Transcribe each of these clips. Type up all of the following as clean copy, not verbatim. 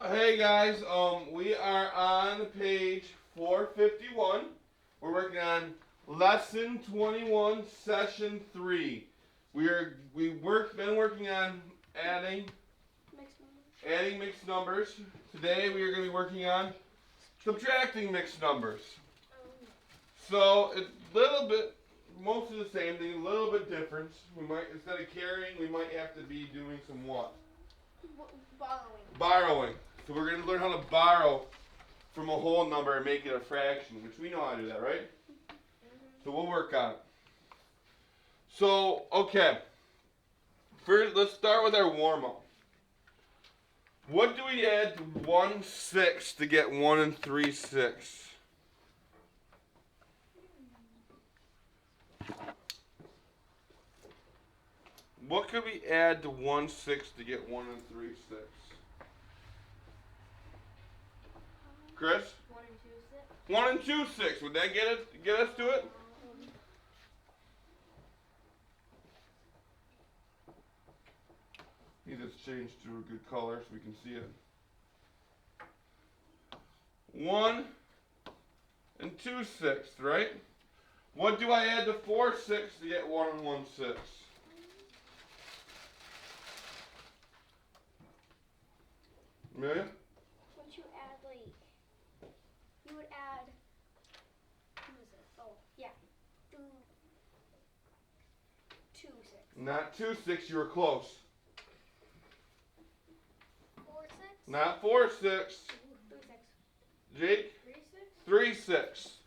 Hey guys, we are on page 451. We're working on lesson 21, session 3. Been working on adding mixed numbers. Today we are going to be working on subtracting mixed numbers. So it's a little bit, most of the same thing, a little bit different. We might, instead of carrying, we might have to be doing some what? Borrowing. So we're going to learn how to borrow from a whole number and make it a fraction, which we know how to do that, right? So we'll work on it. So, okay. First, let's start with our warm-up. What do we add to 1/6 to get 1 3/6? What could we add to 1/6 to get 1 3/6? Chris? 1 2/6. Would that get us to it? Need this changed to a good color so we can see it. 1 2/6, right? What do I add to 4/6 to get 1 1/6? Amelia? Once you add, you would add, what is it? Oh, yeah. 2/6. Not 2/6, you were close. 4/6? Not 4/6. 3/6. Jake? 3/6? 3/6.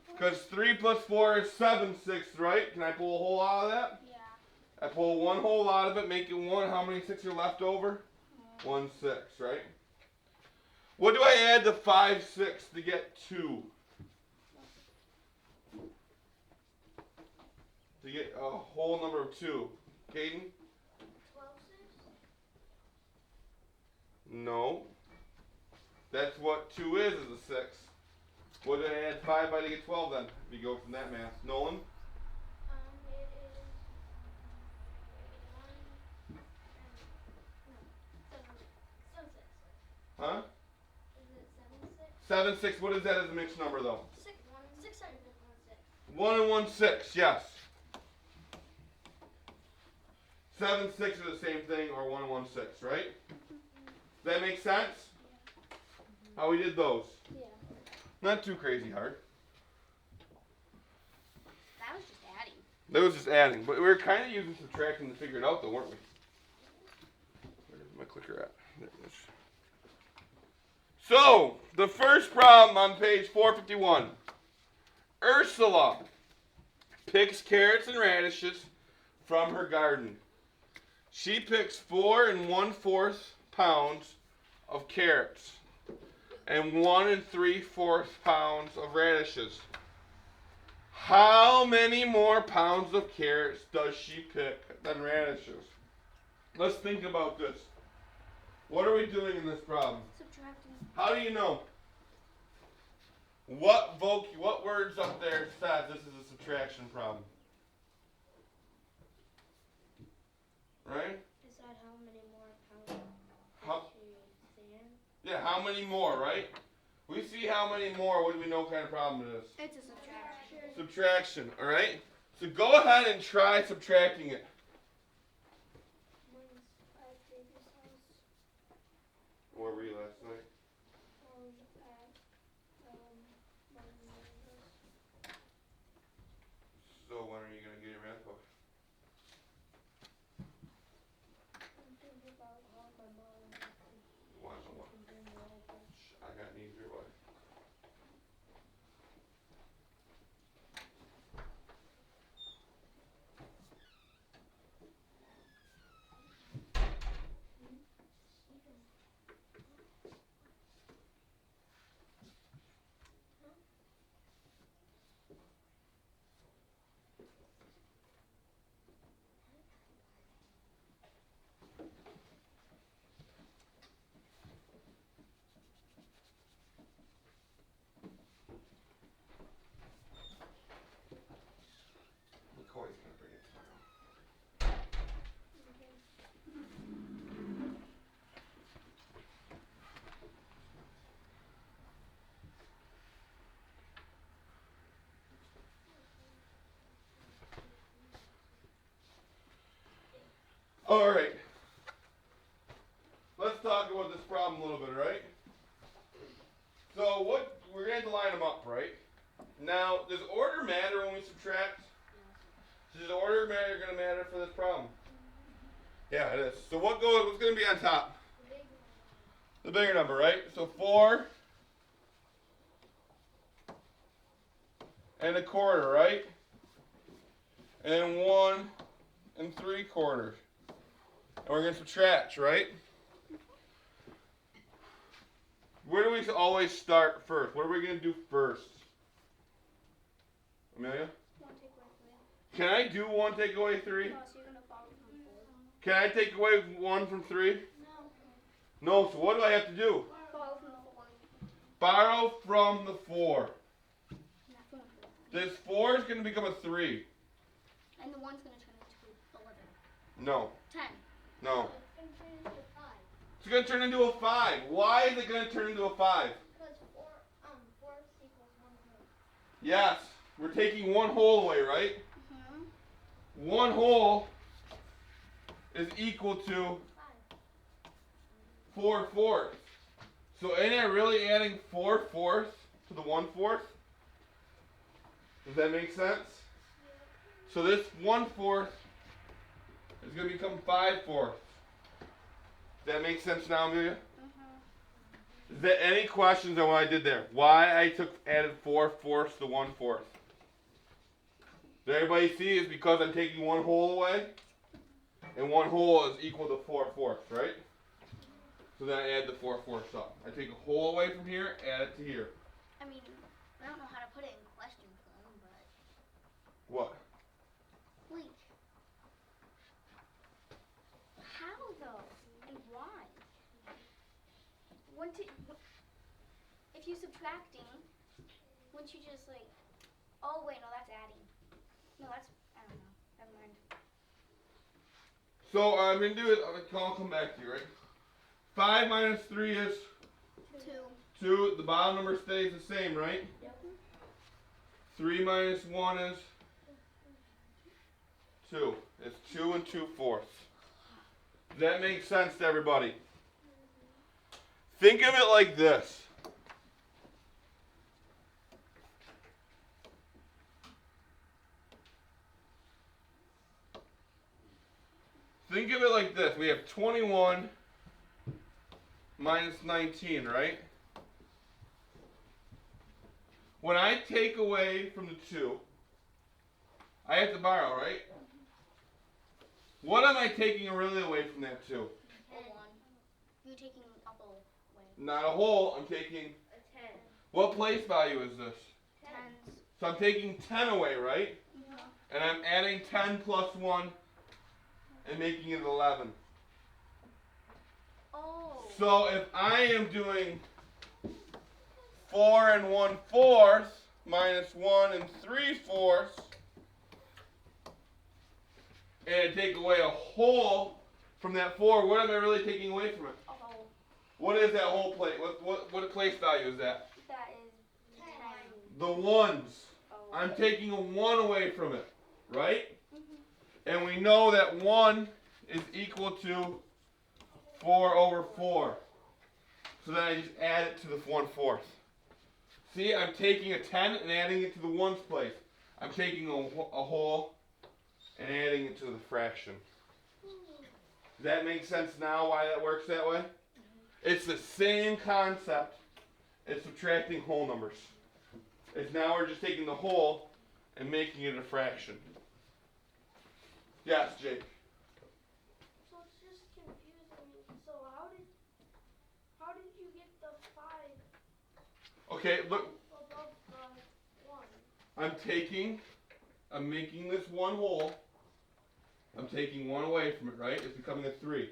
Because 3 plus 4 is 7/6, right? Can I pull a hole out of that? Yeah. I pull one hole out of it, make it 1. How many 6 are left over? 1/6, right? What do I add to 5/6 to get 2? To get a whole number of 2. Caden? 12/6? No. That's what 2 is a 6. What do I add 5 by to get 12 then? If you go from that math. Nolan? It is 7/6. Huh? Is it 7/6? 7/6. What is that as a mixed number though? 6 1 1/6, yes. 7 6 are the same thing, or 1 1/6, right? Does that make sense? How we did those? Yeah. Not too crazy hard. That was just adding. That was just adding, but we were kind of using subtraction to figure it out, though, weren't we? Where's my clicker at? There it is. So, the first problem on page 451. Ursula picks carrots and radishes from her garden. She picks 4 1/4 pounds of carrots and 1 3/4 pounds of radishes. How many more pounds of carrots does she pick than radishes? Let's think about this. What are we doing in this problem? Subtracting. How do you know? What words up there says this is a subtraction problem? Right? Decide how many more pounds How, she in. yeah, how many more, right? We see how many more, what do we know kind of problem it is? It's a subtraction. Subtraction, alright? So go ahead and try subtracting it. Where were you last night? So when are you going to get your math book? Why? I got needs your way. Alright. Let's talk about this problem a little bit, right? So what we're going to line them up, right? Now, does order matter when we subtract? Does order matter going to matter for this problem? Yeah, it is. So what's going to be on top? The bigger number, right? So 4 and a quarter, right? And then 1 and 3/4. And we're going to subtract, right? Where do we always start first? What are we going to do first? Amelia? 1 take away 3. Can I do 1 take away 3? No, so you're gonna follow from 4. Can I take away 1 from 3? No. No, so what do I have to do? Follow from the 4. Borrow from the 4. Not from the 4. This 4 is going to become a 3. And the 1's gonna turn into 11. No. 10. No. It's gonna turn into 5. It's going to turn into a 5. Why is it going to turn into a 5? Because 4 equals 1 whole. Yes. We're taking 1 whole away, right? Mm-hmm. 1 whole is equal to 4/4. So ain't I really adding 4/4 to the 1/4? Does that make sense? So this 1/4 is going to become 5/4. Does that make sense now, Amelia? Mm-hmm. Is there any questions on what I did there? Why I added 4/4 to 1/4? Does everybody see? It's because I'm taking 1 whole away, and 1 whole is equal to 4/4, right? So then I add the 4/4 up. I take a whole away from here, add it to here. I mean, I don't know how to put it in question form, but What? like, how though, and why? If you're subtracting, wouldn't you just like? Oh wait, no, that's adding. No, that's I don't know. Never mind. So I'm going to do it. I'll come back to you, right? 5 minus 3 is 2. 2. The bottom number stays the same, right? Yep. 3 minus 1 is 2. It's 2 and 2/4. Does that make sense to everybody? Think of it like this. Think of it like this. We have 21 minus 19, right? When I take away from the 2, I have to borrow, right? What am I taking really away from that 2? A 1. You're taking a whole away. Not a whole, I'm taking... A 10. What place value is this? 10s. So I'm taking 10 away, right? Mm-hmm. And I'm adding 10 plus 1 and making it 11. Oh. So if I am doing 4 and 1/4 minus 1 and 3/4, and I take away a whole from that 4, what am I really taking away from it? A whole. What is that whole place? What place value is that? That is 10. The 1s. Oh. I'm taking a 1 away from it, right? Mm-hmm. And we know that 1 is equal to 4/4. So then I just add it to the 1/4. See, I'm taking a 10 and adding it to the 1's place. I'm taking a whole and adding it to the fraction. Does that make sense now why that works that way? It's the same concept as subtracting whole numbers. It's now we're just taking the whole and making it a fraction. Yes, Jake. So it's just confusing me. So how did you get the 5 Okay, look, above the 1? I'm making this 1 whole. I'm taking 1 away from it, right? It's becoming a 3.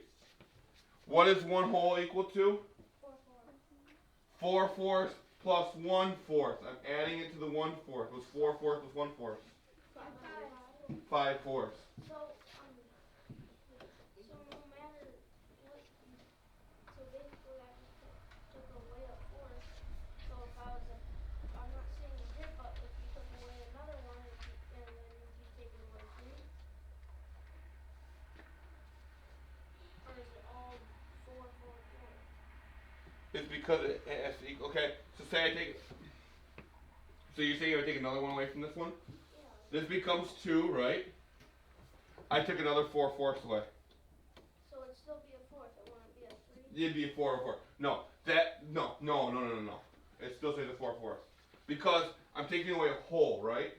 What is 1 whole equal to? 4/4 plus 1/4. I'm adding it to the 1/4. It was 4/4 plus 1/4. 5/4. So no matter what, so basically I just took away a 4. So if I'm not saying you did, but if you took away another one and then you'd be taking away 3. It's because it has to equal. Okay, so say I take. So you say you would take another one away from this one? Yeah. This becomes 2, right? I took another 4/4 away. So it'd still be a fourth. It wouldn't be a 3. It'd be a 4/4. No, no. It still says a 4/4 because I'm taking away a whole, right?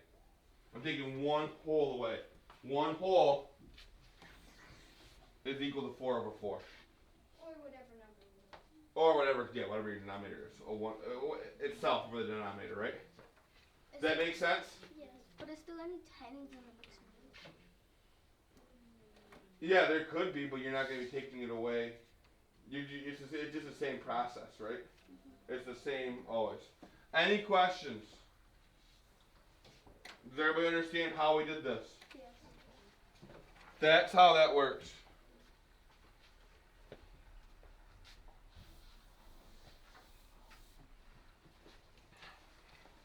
I'm taking one whole away. One whole is equal to 4/4. Or whatever number you want. Or whatever, yeah, whatever your denominator is. Or one, itself for the denominator, right? Does that make sense? Yes. But is there any tens in the dictionary? Yeah, there could be, but you're not going to be taking it away. It's just the same process, right? It's the same always. Any questions? Does everybody understand how we did this? Yes. That's how that works.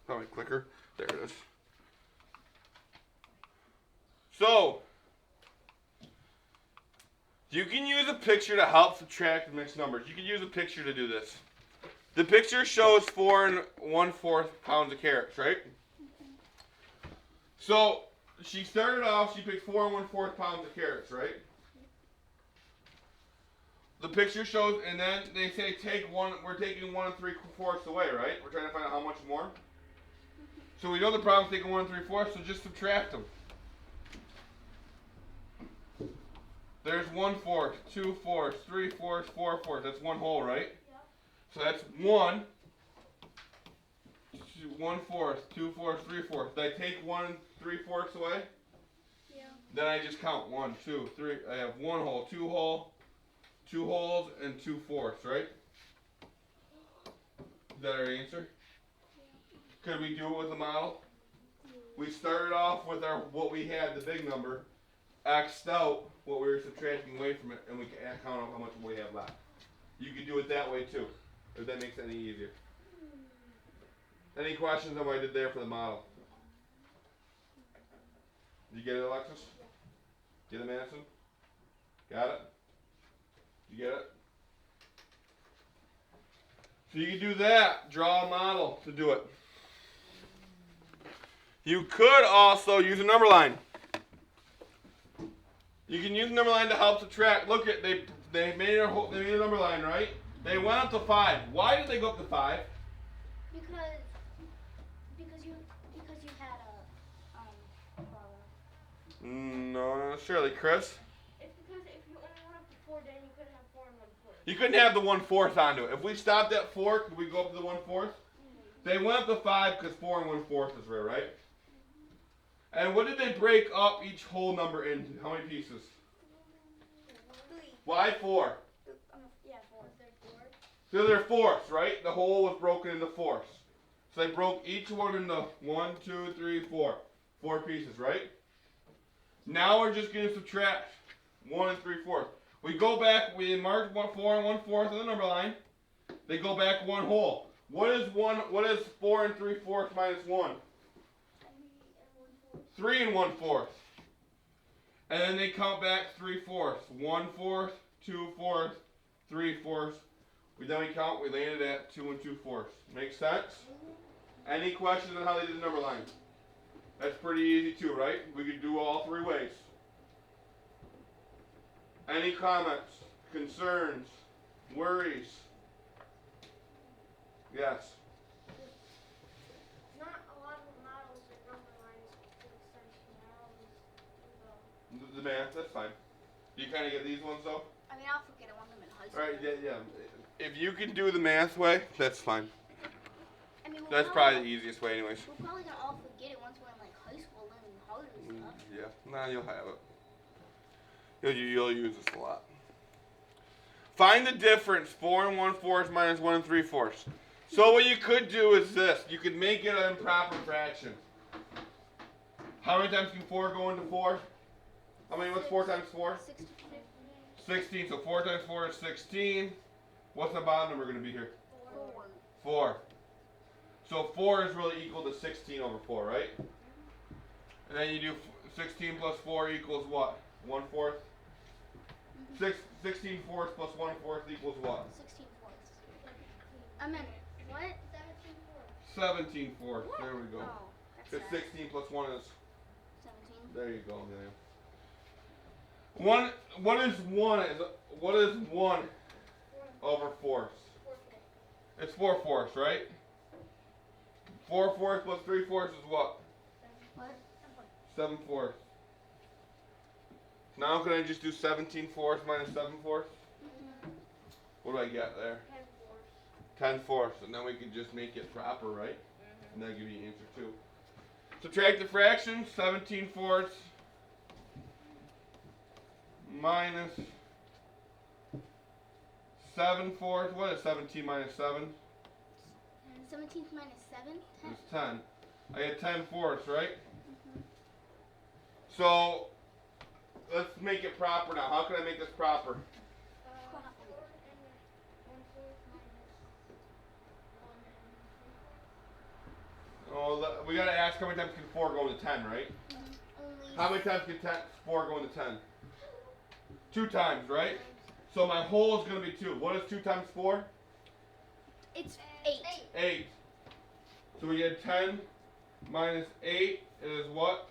Oh, my clicker. There it is. So, you can use a picture to help subtract mixed numbers. You can use a picture to do this. The picture shows 4 1/4 pounds of carrots, right? So, she started off, she picked 4 1/4 pounds of carrots, right? The picture shows, and then they say take one, we're taking 1 3/4 away, right? We're trying to find out how much more. So we know the problem's taking 1 3/4, so just subtract them. There's 1/4, 2/4, 3/4, 4/4. That's one whole, right? Yeah. So that's 1, 1/4, 2/4, 3/4. Did I take 1 3/4 away? Yeah. Then I just count 1, 2, 3. I have 1 whole, 2 whole, 2 wholes, and 2/4, right? Is that our answer? Could we do it with a model? We started off with our what we had, the big number, x'd out what we were subtracting away from it, and we can count out how much we have left. You could do it that way too, if that makes it any easier. Any questions on what I did there for the model? Did you get it, Alexis? Get it, Madison? Got it? You get it? So you can do that, draw a model to do it. You could also use a number line. You can use a number line to help subtract. Look at they made a number line, right? They went up to 5. Why did they go up to 5? Because you had a No, not necessarily, Chris. It's because if you only went up to 4, then you couldn't have 4 and 1/4. You couldn't have the 1/4 onto it. If we stopped at 4, could we go up to the 1/4? They went up to 5 because 4 and 1/4 is rare, right? And what did they break up each whole number into? How many pieces? 3. Why 4? Yeah, 4. They're 4. So they're fourths, right? The whole was broken into fourths. So they broke each one into 1, 2, 3, 4. 4 pieces, right? Now we're just going to subtract 1 3/4. We go back, we marked 4 and 1/4 on the number line. They go back 1 whole. What is 4 and 3/4 minus 1? 3 and 1/4. And then they count back 3/4. 1/4, 2/4, 3/4. We count, we landed at 2 and 2/4. Make sense? Any questions on how they did the number line? That's pretty easy too, right? We could do all 3 ways. Any comments, concerns, worries? Yes. Not a lot of models or number lines make sense now. The math, that's fine. You kind of get these ones though? I mean, I'll forget it once I'm in high school. Alright, yeah. If you can do the math way, that's fine. I mean, That's probably the easiest way anyways. We're probably gonna all forget it once we're in like high school learning harder stuff. Yeah, nah, you'll have it. You'll use this a lot. Find the difference, 4 and 1/4 minus 1 3/4. So what you could do is this. You could make it an improper fraction. How many times can 4 go into 4? What's 4 times 4? 16. 16, so 4 times 4 is 16. What's the bottom number going to be here? 4. 4. So 4 is really equal to 16 over 4, right? And then you do 16 plus 4 equals what? 1/4? 16 fourths plus 1/4 equals what? 16 fourths. I meant what? 17 fourths. There we go. Oh, that's Because sad. 16 plus 1 is. 17. There you go, man. What is 1 over fourths? It's 4 fourths, right? 4 fourths plus 3 fourths is what? What? 7 fourths. Now can I just do 17 fourths minus 7 fourths? Mm-hmm. What do I get there? 10 fourths. And then we can just make it proper, right? And that'll give you an answer too. Subtract the fractions. 17 fourths minus 7 fourths. What is 17 minus 7? 17 minus 7? 10. It's 10. I get 10 fourths, right? Mm-hmm. So let's make it proper now. How can I make this proper? Oh, we gotta ask how many times can 4 go into 10, right? Only How many times can 4 go into 10? 2 times, right? So my whole is gonna be 2. What is 2 times 4? It's 8. 8. So we get 10 minus 8 is what?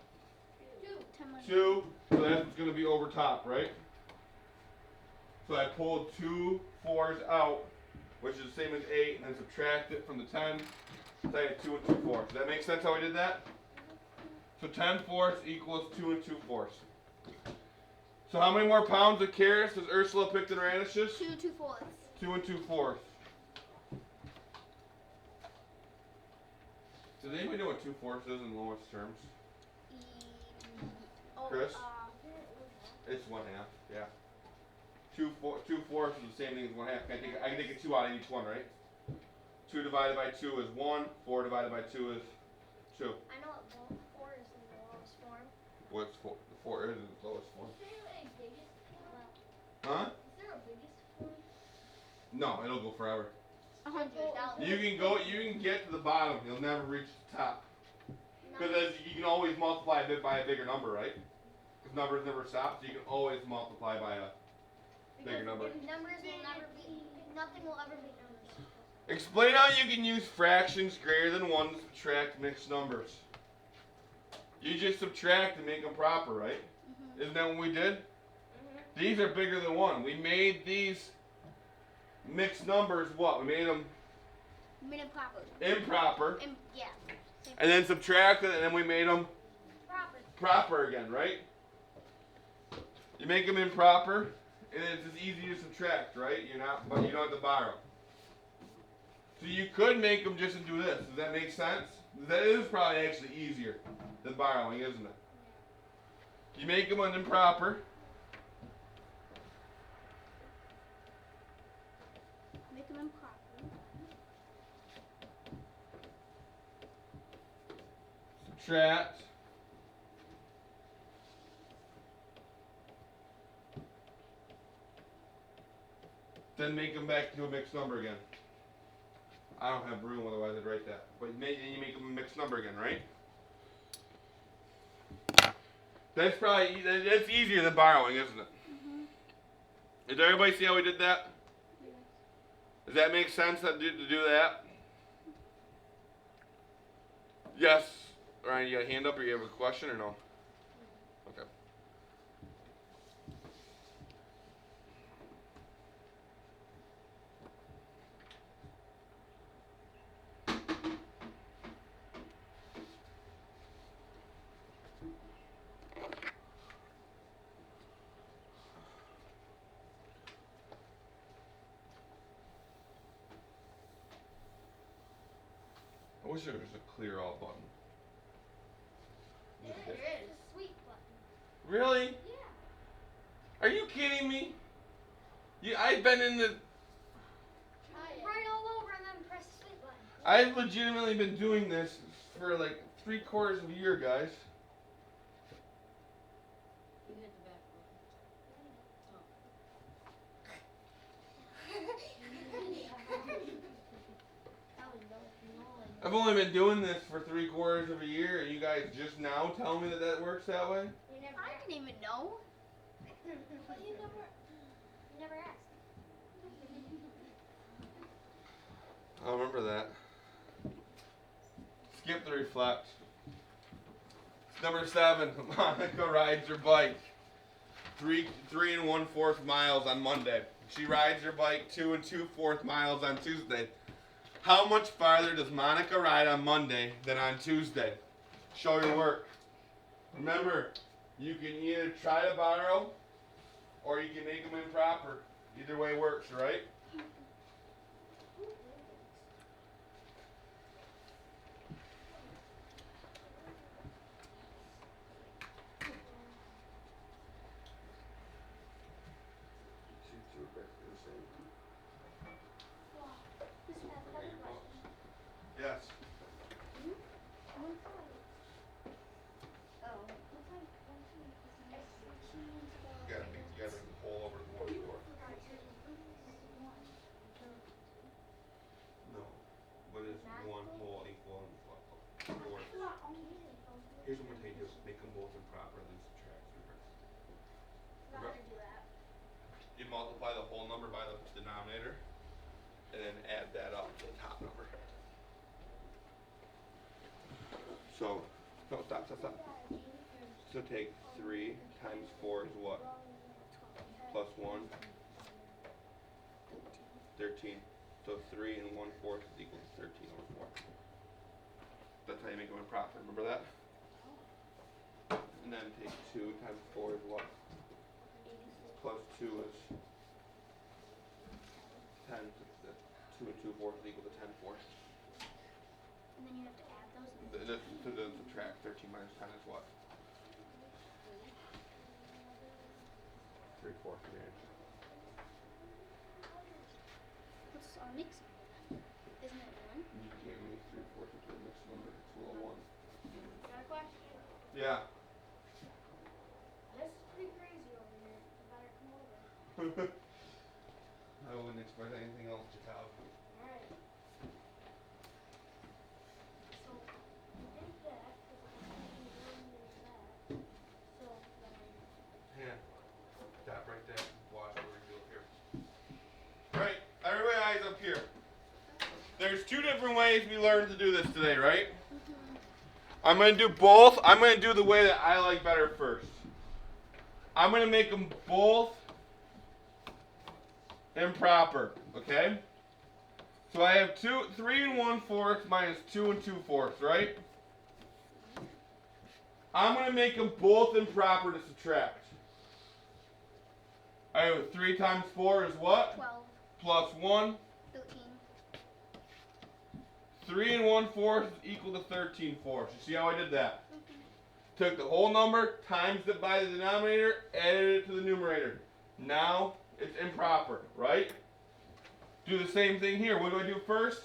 10 minus 2. So that's gonna be over top, right? So I pulled 2 4s out, which is the same as 8, and then subtract it from the 10. So I get 2 and 2 fourths. Does that make sense how we did that? So 10 fourths equals 2 and 2 fourths. So how many more pounds of carrots does Ursula pick than radishes? 2 2/4. 2 and 2 fourths. Does anybody know what 2 fourths is in lowest terms? Chris? It's 1/2. Yeah. 2 fourths is the same thing as 1/2. I can take a 2 out of each one, right? 2 divided by 2 is 1. 4 divided by 2 is 2. I know what 4 is in the lowest form. What's 4? 4 is the lowest one. Is there a biggest form? Huh? Is there a biggest form? No, it'll go forever. 100,000. You can get to the bottom. You'll never reach the top. Because you can always multiply a bit by a bigger number, right? Because numbers never stop, so you can always multiply by a bigger number. Numbers will never be. Nothing will ever be numbers. Explain how you can use fractions greater than 1 to subtract mixed numbers. You just subtract and make them proper, right? Mm-hmm. Isn't that what we did? These are bigger than 1. We made these mixed numbers what? We made them Made it proper. improper. Yeah. And then subtracted, and then we made them Proper. proper again, right? You make them improper, and it's as easy to subtract, right? But you don't have to borrow. So you could make them just to do this. Does that make sense? That is probably actually easier than borrowing, isn't it? You make them an improper. Make them improper. Subtract. Then make them back to a mixed number again. I don't have room, otherwise I'd write that. But you make them a mixed number again, right? That's easier than borrowing, isn't it? Mm-hmm. Did everybody see how we did that? Does that make sense to do that? Yes. Ryan, you got a hand up or you have a question or no? Okay. I wish there was a clear all button. There is. The sweet button. Really? Yeah. Are you kidding me? I've been in the. Right all over and then press the sweet button. I've legitimately been doing this for like 3/4 of a year, guys. You hit the back I've only been doing this for 3/4 of a year, and you guys just now tell me that works that way? You never I asked. didn't even know. But you never asked. I remember that. Skip the reflect. Number 7, Monica rides her bike 3 1/4 miles on Monday. She rides her bike 2 2/4 miles on Tuesday. How much farther does Monica ride on Monday than on Tuesday? Show your work. Remember, you can either try to borrow or you can make them improper. Either way works, right? Yes. You gotta make the hole over the 1/4. No. What is 1 hole equal and 4? Here's what we're going to do. Make them both improper and then subtract. You multiply the whole number by the denominator and then add that up to the top number. So, no, stop. So take 3 times 4 is what? Plus 1? 13. So 3 1/4 is equal to 13/4. That's how you make them improper. Remember that? And then take 2 times 4 is what? Plus 2 is 10. 2 2/4 is equal to 10/4. And then you have to add those. To then subtract 13 minus 10 is what? 3/4 of the answer. What's our mix? Isn't it 1? You can't make 3/4 into a mixed number. It's a little 1. Got a question? Yeah. This is pretty crazy over here. You better come over. I wouldn't expect anything else, Jacob. Alright. So, you did that, because that. So, then Yeah. Stop right there. Watch what we do up here. Right. Everybody eyes up here. There's 2 different ways we learned to do this today, right? I'm going to do both. I'm going to do the way that I like better first. I'm going to make them both improper, okay? So I have 3 1/4 minus 2 2/4, right? I'm going to make them both improper to subtract. I have 3 times 4 is what? 12. Plus 1. 13. 3 1/4 is equal to 13/4. You see how I did that? Took the whole number, times it by the denominator, added it to the numerator. Now it's improper, right? Do the same thing here. What do I do first?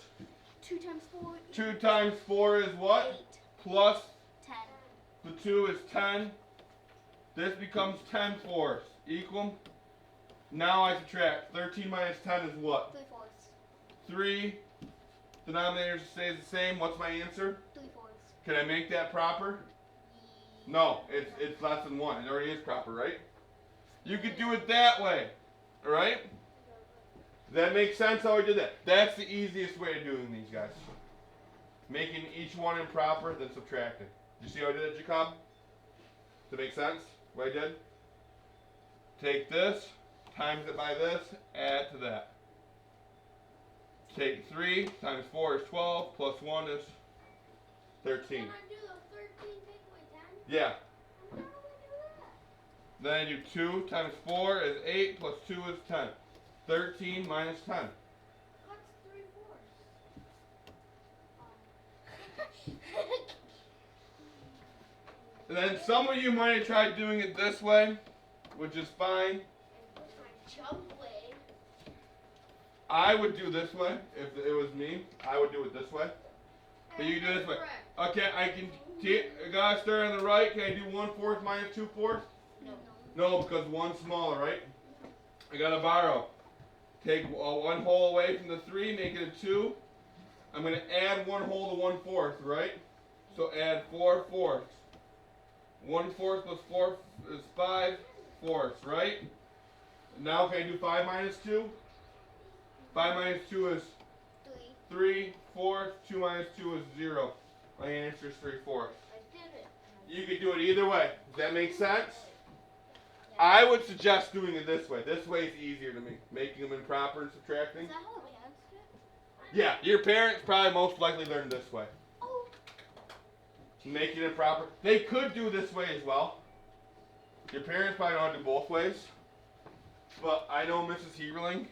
2 times 4. 2 times 4 is what? 8. Plus 10. the 2 is 10. This becomes 10/4 equal. Now I subtract. 13 minus 10 is what? 3/4. 3. Denominator stays the same. What's my answer? 3/4. Can I make that proper? No, it's less than 1. It already is proper, right? You could do it that way. Alright? Does that make sense how I did that? That's the easiest way of doing these, guys. Making each one improper, then subtracting. You see how I did it, Jacob? Does it make sense what I did? Take this, times it by this, add to that. Take 3 times 4 is 12, plus 1 is 13. Can I do the 13 take away 10? Yeah. How do we do that? Then I do 2 times 4 is 8, plus 2 is 10. 13 minus 10. What's 3/4? And then some of you might have tried doing it this way, which is fine. What's my jump way? I would do this way if it was me. I would do it this way. But you do this way. Okay, I can. Guys, start on the right. Can I do 1/4 minus 2/4? No. No, because 1's smaller, right? I gotta borrow. Take 1 whole away from the 3, make it a 2. I'm gonna add 1 whole to 1/4, right? So add 4/4. 1/4 plus 4 is 5/4, right? Now can I do 5 minus 2? 5 minus 2 is 3/4. 2 minus 2 is 0. My answer is 3/4. I did it. You could do it either way. Does that make sense? I would suggest doing it this way. This way is easier to me. Making them improper and subtracting. Is that how the parents do it? Yeah, your parents probably most likely learned this way. Oh. Make it improper. They could do this way as well. Your parents probably don't do both ways. But I know Mrs. Heberling.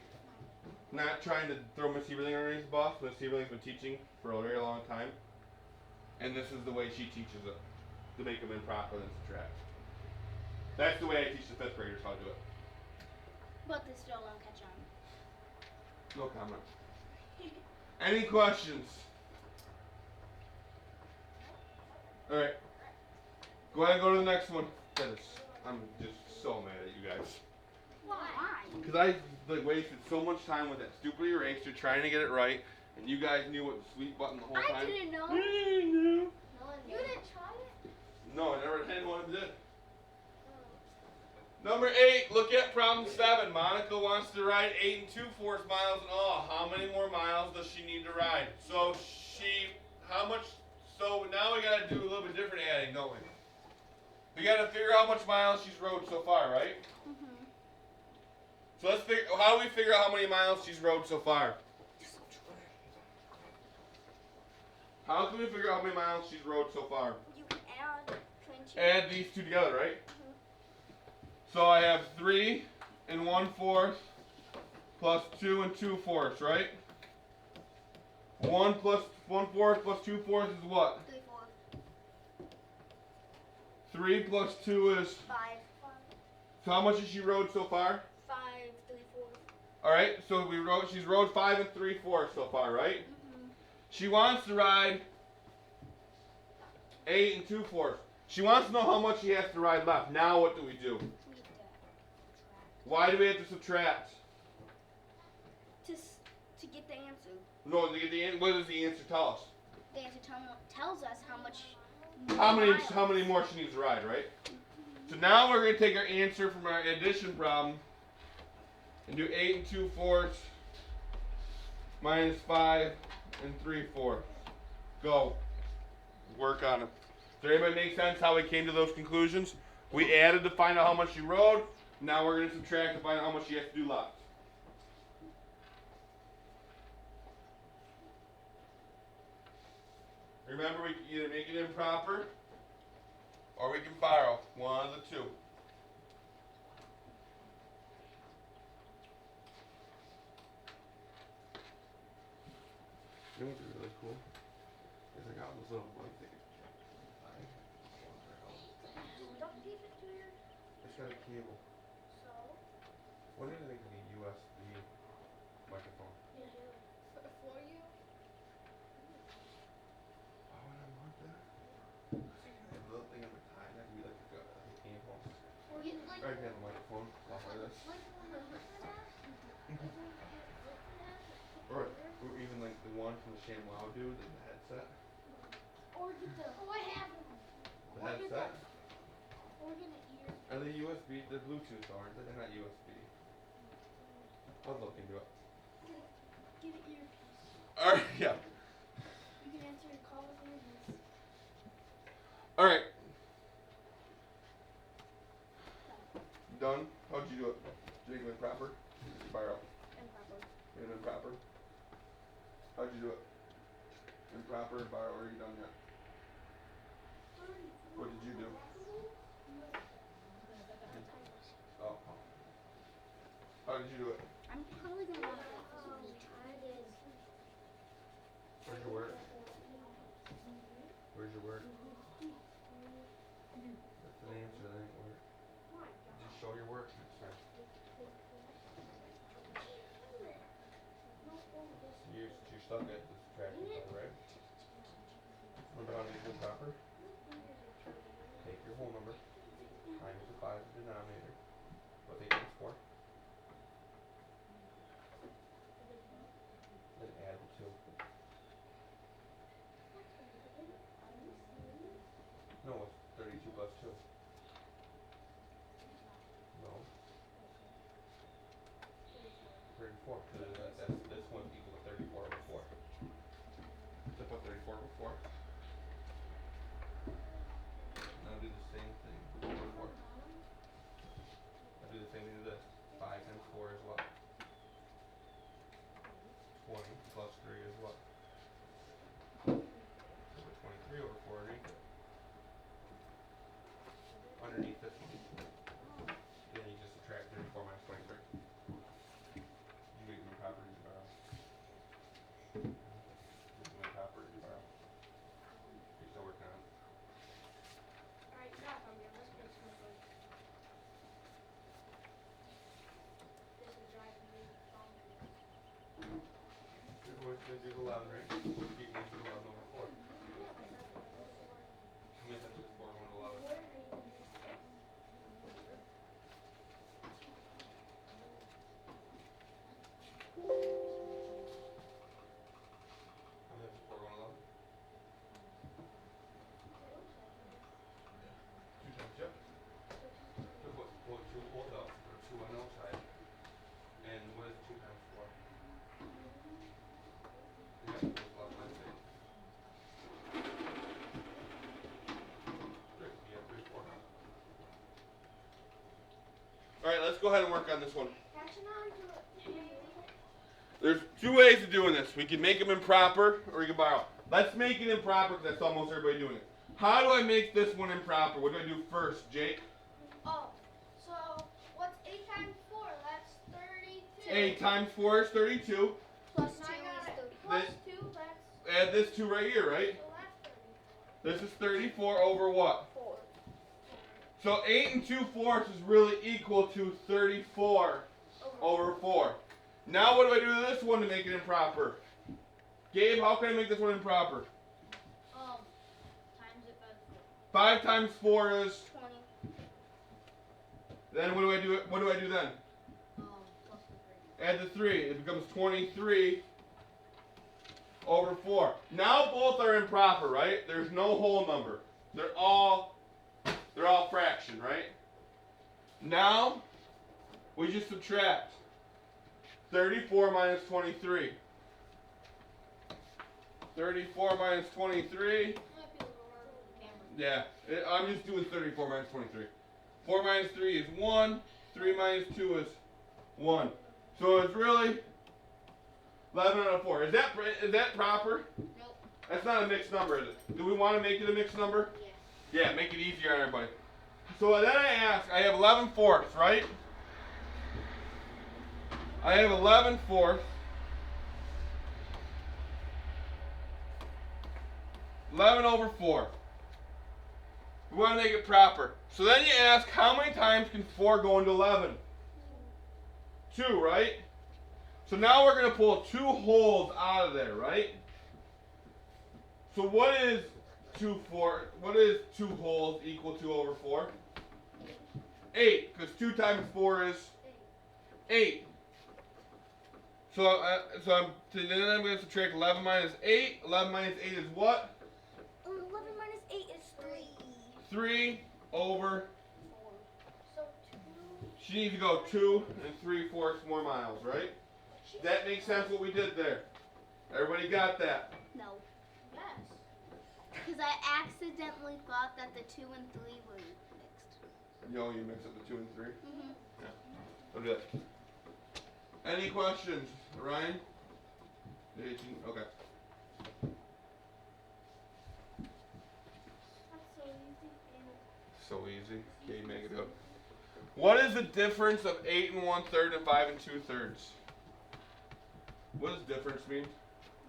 Not trying to throw Miss Heberling underneath the bus. Miss Heberling's been teaching for a very long time. And this is the way she teaches it. To make them improper and subtract. That's the way I teach the 5th graders how to do it. But they still don't catch on. No comment. Any questions? Alright. Go ahead and go to the next one. I'm just so mad at you guys. Why? Because I wasted so much time with that stupid eraser trying to get it right, and you guys knew what the sweet button the whole I time. didn't know. You didn't know. No one You did. didn't try it? No, I never had one that did. Number 8, look at problem 7. Monica wants to ride 8 2/4 miles in all. How many more miles does she need to ride? So now we gotta do a little bit different adding, don't we? We gotta figure out how much miles she's rode so far, right? Mm-hmm. So let's figure, how do we figure out how many miles she's rode so far? How can we figure out how many miles she's rode so far? You can add 20. Add these two together, right? So I have 3 1/4 plus 2 2/4, right? 1 plus 1/4 plus 2/4 is what? 3, 4, 3 plus 2 is. 5. So how much has she rode so far? 5, 3, 4. All right. So she's rode 5 3/4 so far, right? Mm-hmm. She wants to ride 8 2/4. She wants to know how much she has to ride left. Now what do we do? Why do we have to subtract? To get the answer. No, what does the answer tell us? The answer tells us how much. How many more she needs to ride, right? So now we're gonna take our answer from our addition problem and do 8 2/4 minus 5 3/4. Go. Work on it. Does anybody make sense how we came to those conclusions? We added to find out how much she rode. Now we're gonna subtract to find out how much she has to do left. Remember, we can either make it improper or we can borrow. One of the two. You know what's really cool? Is I got this little one thing. Don't keep it to your. It's got a cable. So. What do you think of the USB microphone? Yeah. For you. Why would I want that? A little thing on my tie, that could be like a cable. Or you like. Or I can have a microphone off like this. Or even like the one from the ShamWow dude, like the headset. Or get the. Oh, I have them. The headset. Or get an ear. Are they USB? They're Bluetooth, aren't they? They're not USB. I'll look into it. Get an earpiece. Alright, yeah. You can answer your call with earpiece. Alright. Done? How'd you do it? Did you make it proper? Did you fire out? Improper. Made it improper? How'd you do it? Improper, fire, or are you done yet? What did you do? Oh. How did you do it? I'm probably gonna want Where's your work? Where's your work? That's an answer, that ain't work. Just show your work next time. You're stuck at the subtraction part, right? Remember how to make it proper? Take your whole number, times the 5 the denominator. What they use for? Then add the 2. No, it's 32 plus 2. No. 34, because this one's equal to 34 before. 4. Now do the same thing over 4. Now do the same thing to this. 5 times 4 is what? 20 plus 3 is what? So put 23 over 4 underneath it. Underneath this one. Then you just subtract 34 minus 23. You make them proper, you borrow. Make them proper, you borrow. You're still working on it. Alright, stop. I'm gonna list this real quick. This is driving me bonkers. We're going to do the 11, right? We'll keep going to 11 over 4. Yeah, but that's what I'm looking for. How many times is 4 going to 11? Where are you gonna do this? How many times is 4 going to 11? It looks like it. 2 times, yep. So put 2 both up, put 2 on the outside. And what is 2 times 4? Yeah, it was 11 times 8. Great, you have 34 now. Alright, let's go ahead and work on this one. Action on to it. There's 2 ways of doing this. We can make them improper, or we can borrow. Let's make it improper because that's almost everybody doing it. How do I make this one improper? What do I do first, Jake? Oh, so what's 8 times 4? That's 32. 8 times 4 is 32. Plus And 2 I got is it. 34. Plus 2, that's, Add this 2 right here, right? so that's 34. This is 34 over what? 4. So 8 and 2/4 is really equal to 34 over 4. Now what do I do to this one to make it improper? Gabe, how can I make this one improper? Times it by 5 times 4 is. 20. Then what do I do then? plus the 3. Add the 3. It becomes 23 over 4. Now both are improper, right? There's no whole number. They're all fraction, right? Now we just subtract 34 minus 23. 34 minus 23. Yeah, I'm just doing 34 minus 23. 4 minus 3 is 1. 3 minus 2 is 1. So it's really 11 out of 4. Is that proper? Nope. That's not a mixed number, is it? Do we want to make it a mixed number? Yeah. Yeah, make it easier on everybody. So then I ask, I have 11/4, right? I have 11/4. 11 over 4. We want to make it proper. So then you ask, how many times can 4 go into 11? 2, right? So now we're going to pull 2 wholes out of there, right? So what is 2 wholes equal to over 4? 8, because 2 times 4 is 8. So then I'm going to subtract 11 minus 8. 11 minus 8 is what? 11 minus 8 is 3. 3 over. 4. So 2. She needs to go 2 and 3/4 more miles, right? That makes sense what we did there. Everybody got that? No. Yes. Because I accidentally thought that the 2 and 3 were mixed. Yo, you mix up the 2 and 3? Mm-hmm. I'll do that. Any questions, Ryan? 18, okay. That's so easy. So easy. Okay, make it up. What is the difference of 8 and 1/3 and 5 and 2/3? What does difference mean?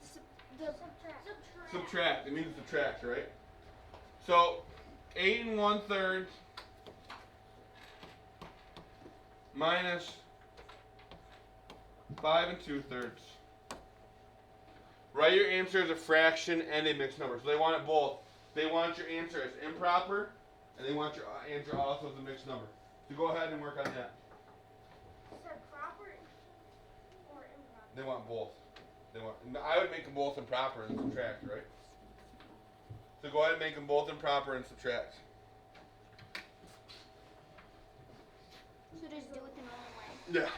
Subtract. Subtract. It means subtract, right? So 8 and 1/3 minus 5 and 2/3. Write your answer as a fraction and a mixed number. So they want it both. They want your answer as improper, and they want your answer also as a mixed number. So go ahead and work on that. Is that proper or improper? They want both. I would make them both improper and subtract, right? So go ahead and make them both improper and subtract. So just do it the normal way. Yeah.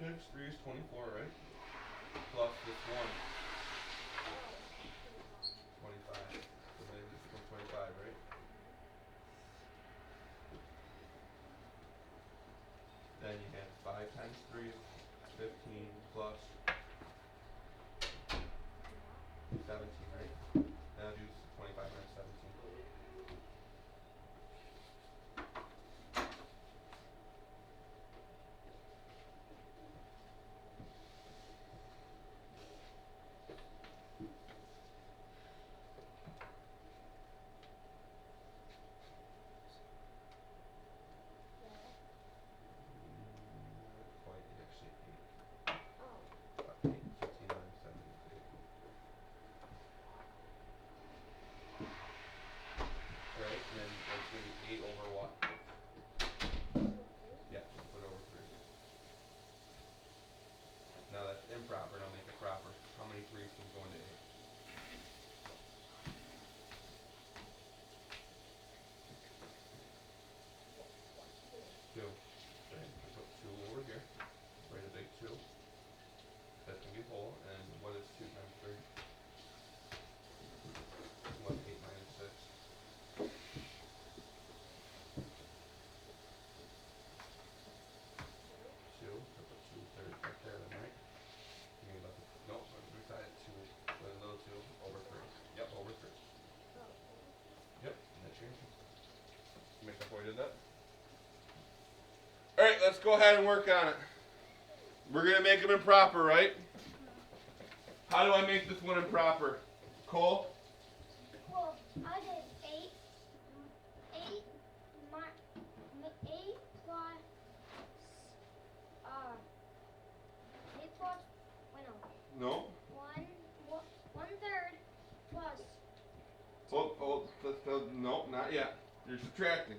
times 3 is 24, right? Plus this 1. 25. So then this becomes 25, right? Then you have 5 times 3 is 15 plus 17, right? Then I'll do 25 minus 17. Not quite, actually 8. About 8, 15 minus 7 is 8. Right, and then it's going to be 8 over what? Yeah, so put over 3. Now that's improper, now make it proper. How many 3's can go into 8? 2. Okay, put 2 over here. Write a big 2. That's going to be whole, and what is 2 times 3? What, 8 minus 6? 2, so put 2 thirds right there then, right? You mean about the, nope, beside it 2, with a little 2, over 3. Yep, over 3. Yep, and that's your answer. Make that boy did that? Alright, let's go ahead and work on it. We're gonna make them improper, right? How do I make this one improper? Cole? Well, I did 8 plus 8 plus wait no. No. 1/3 plus No, not yet. You're subtracting.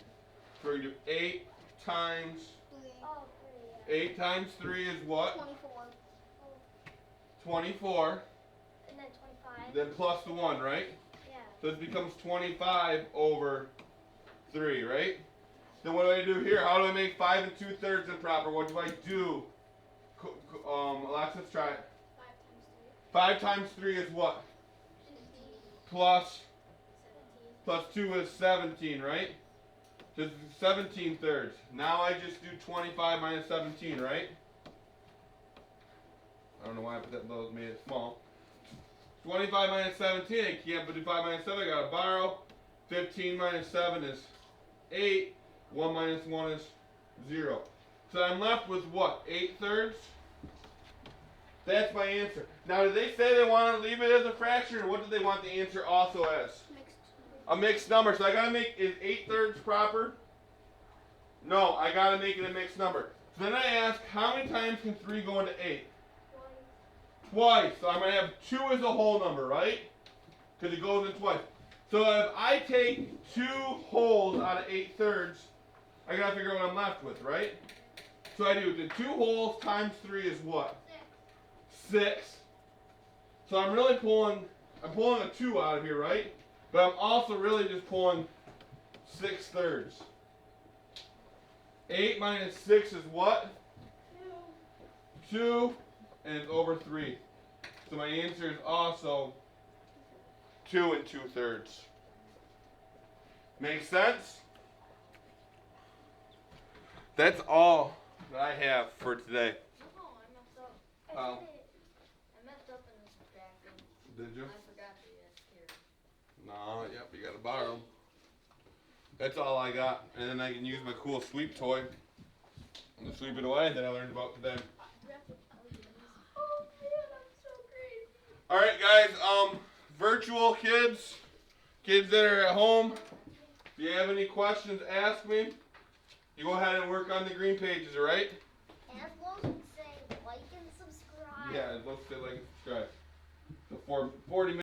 So we're gonna do 8 times 3. 8 times 3 is what? 24. 24. and then 25. Then plus the 1, right? Yeah. So this becomes 25 over 3, right? Then what do I do here? How do I make 5 and 2/3 improper? What do I do? Alexis, try it. 5 times 3 is what? 3. 2 is 17, right? Just 17 thirds. Now I just do 25 minus 17, right? I don't know why I put that low, made it small. 25 minus 17, I can't but do 5 minus 7, I gotta borrow. 15 minus 7 is 8. 1 minus 1 is 0. So I'm left with what? 8 thirds? That's my answer. Now, did they say they want to leave it as a fraction, or what did they want the answer also as? Mixed. A mixed number. So I gotta make, is 8 thirds proper? No, I gotta make it a mixed number. So then I ask, how many times can 3 go into 8? Twice. So I'm gonna have 2 as a whole number, right? Because it goes in twice. So if I take 2 wholes out of 8 thirds, I gotta figure out what I'm left with, right? So I do the 2 wholes times 3 is what? 6. So I'm really pulling a 2 out of here, right? But I'm also really just pulling 6 thirds. 8 minus 6 is what? 2, and it's over 3. So my answer is also 2 and 2/3. Make sense? That's all that I have for today. No, I messed up. Oh. I messed up in the subtracting. Did you? I forgot to ask here. No, yep, you gotta borrow 'em. That's all I got. And then I can use my cool sweep toy and sweep it away that I learned about today. Oh man, I'm so crazy. Alright guys, virtual kids that are at home, if you have any questions, ask me. You go ahead and work on the green pages, alright? As long as you say like and subscribe. Yeah, let's say like and subscribe. So for 40 minutes.